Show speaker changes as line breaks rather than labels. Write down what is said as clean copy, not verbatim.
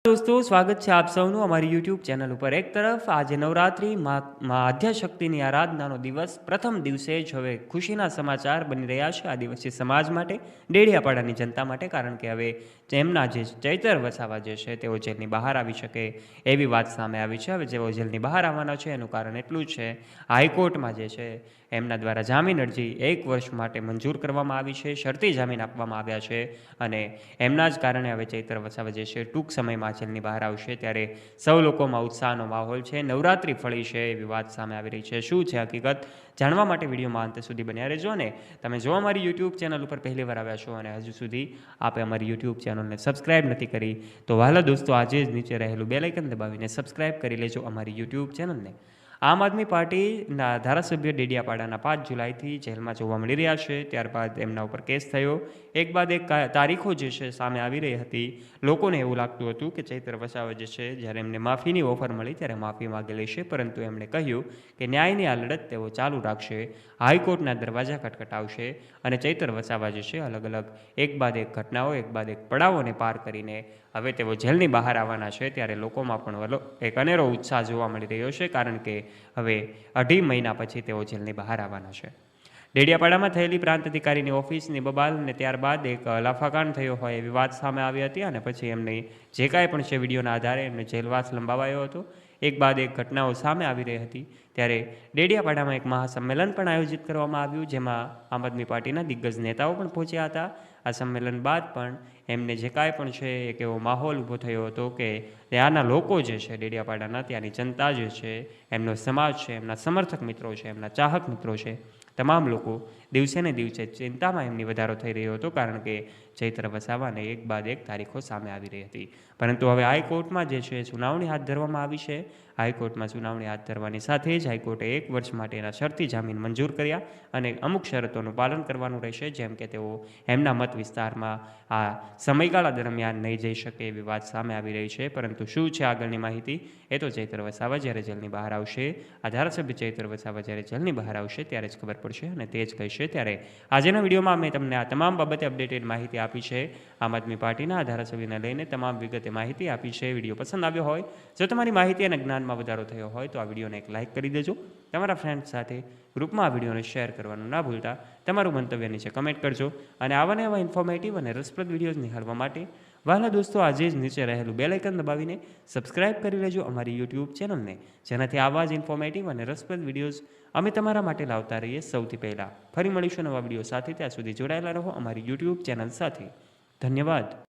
दोस्तों स्वागत है आप સૌનું અમારી YouTube ચેનલ ઉપર। એક તરફ આજે નવરાત્રિ માં આદ્યશક્તિની આરાધનાનો દિવસ પ્રથમ દિવસે જ હવે ખુશીના સમાચાર બની રહ્યા છે આદિવાસી સમાજ માટે, ડેડિયાપાડાની જનતા માટે, કારણ કે હવે તેમના જે ચૈતર વસાવા જે છે તેઓ જેલની બહાર આવી શકે એવી વાત સામે આવી છે। હવે જેઓ જેલની બહાર આવવાના છે એનું કારણ એટલું જ છે, હાઈકોર્ટમાં જે છે એમના દ્વારા જામીન અરજી 1 વર્ષ માટે મંજૂર કરવામાં આવી છે, શરતી જામીન આપવામાં આવ્યા છે અને એમના જ કારણે હવે ચૈતર વસાવા જે છે ટૂંક સમયમાં જેલની બહાર આવશે। ત્યારે સૌ લોકોમાં ઉત્સાહનો માહોલ છે, નવરાત્રિ ફળી છે એવી વાત સામે આવી રહી છે। શું છે હકીકત જાણવા માટે વિડીયોમાં અંત સુધી બન્યા રહેજો। અને તમે જો અમારી YouTube ચેનલ ઉપર પહેલીવાર આવ્યા છો અને હજુ સુધી આપે અમારી YouTube ચેનલને સબસ્ક્રાઇબ નથી કરી તો વહાલા દોસ્તો આજે જ નીચે રહેલું બેલ આઇકન દબાવીને સબસ્ક્રાઇબ કરી લેજો અમારી YouTube ચેનલને। આમ આદમી પાર્ટીના ધારાસભ્ય ડેડિયાપાડાના 5 જુલાઈથી જેલમાં જોવા મળી રહ્યા છે। ત્યારબાદ એમના ઉપર કેસ થયો, એક બાદ એક તારીખો જે છે સામે આવી રહી હતી। લોકોને એવું લાગતું હતું કે ચૈતર વસાવા જે છે જ્યારે એમને માફીની ઓફર મળી ત્યારે માફી માગી લેશે, પરંતુ એમણે કહ્યું કે ન્યાયની આ લડત તેઓ ચાલુ રાખશે, હાઈકોર્ટના દરવાજા ખટખટાવશે અને ચૈતર વસાવા જે છે અલગ અલગ એક બાદ એક ઘટનાઓ, એક બાદ એક પડાવોને પાર કરીને હવે તેઓ જેલની બહાર આવવાના છે। ત્યારે લોકોમાં પણ એક અનેરો ઉત્સાહ જોવા મળી રહ્યો છે, કારણ કે હવે 2.5 મહિના પછી તેઓ જેલની બહાર આવવાના છે। ડેડિયાપાડામાં થયેલી પ્રાંત અધિકારીની ઓફિસની બબાલ અને ત્યારબાદ એક લાફાકાંડ થયો હોય એવી વાત સામે આવી હતી અને પછી એમની જે કાંઈ પણ છે વિડીયોના આધારે એમને જેલવાસ લંબાવાયો હતો। એક બાદ એક ઘટનાઓ સામે આવી રહી હતી ત્યારે ડેડિયાપાડામાં એક મહાસંમેલન પણ આયોજિત કરવામાં આવ્યું, જેમાં આમ આદમી પાર્ટીના દિગ્ગજ નેતાઓ પણ પહોંચ્યા હતા। આ સંમેલન બાદ પણ એમને જે કાંઈ પણ છે એક એવો માહોલ ઊભો થયો હતો કે ત્યાંના લોકો જે છે, ડેડિયાપાડાના ત્યાંની જનતા જે છે, એમનો સમાજ છે, એમના સમર્થક મિત્રો છે, એમના ચાહક મિત્રો છે, તમામ લોકો દિવસે ને દિવસે ચિંતામાં એમની વધારો થઈ રહ્યો હતો, કારણ કે ચૈત્ર વસાવાને એક બાદ એક તારીખો સામે આવી રહી હતી। પરંતુ હવે હાઈકોર્ટમાં જે છે સુનાવણી હાથ ધરવામાં આવી છે। હાઈકોર્ટમાં સુનાવણી હાથ ધરવાની સાથે જ હાઈકોર્ટે 1 વર્ષ માટેના શરતી જામીન મંજૂર કર્યા અને અમુક શરતોનું પાલન કરવાનું રહેશે, જેમ કે તેઓ એમના મત વિસ્તારમાં આ સમયગાળા દરમિયાન નહીં જઈ શકે એવી વાત સામે આવી રહી છે। પરંતુ શું છે આગળની માહિતી એ તો ચૈત્ર વસાવા જ્યારે જેલની બહાર આવશે, આ ધારાસભ્ય ચૈત્ર વસાવા જ્યારે જેલની બહાર આવશે ત્યારે જ ખબર પડશે અને તે જ કહેશે। ત્યારે આજના વિડીયોમાં મેં તમને આ તમામ બાબતે અપડેટેડ માહિતી આપી છે, આમ આદમી પાર્ટીના આ ધારાસભ્યને લઈને તમામ વિગતે માહિતી આપી છે। વિડીયો પસંદ આવ્યો હોય, જો તમારી માહિતી અને જ્ઞાનમાં વધારો થયો હોય તો આ વિડીયોને એક લાઇક કરી દેજો, તમારા ફ્રેન્ડ્સ સાથે ગ્રુપમાં આ વિડીયોને શેર કરવાનું ના ભૂલતા, તમારું મંતવ્ય નીચે કમેન્ટ કરજો અને આવા એવા ઇન્ફોર્મેટિવ અને રસપ્રદ વિડીયોઝ નિહાળવા માટે વહાલા દોસ્તો આજે જ નીચે રહેલું બેલ આઇકન દબાવીને સબસ્ક્રાઇબ કરી લેજો અમારી YouTube ચેનલને, જેનાથી આવા જ ઇન્ફોર્મેટિવ અને રસપ્રદ વિડીયોઝ અમે તમારા માટે લાવતા રહીએ સૌથી પહેલાં। ફરી મળીશું નવા વિડીયો સાથે, ત્યાં સુધી જોડાયેલા રહો અમારી YouTube ચેનલ સાથે। ધન્યવાદ।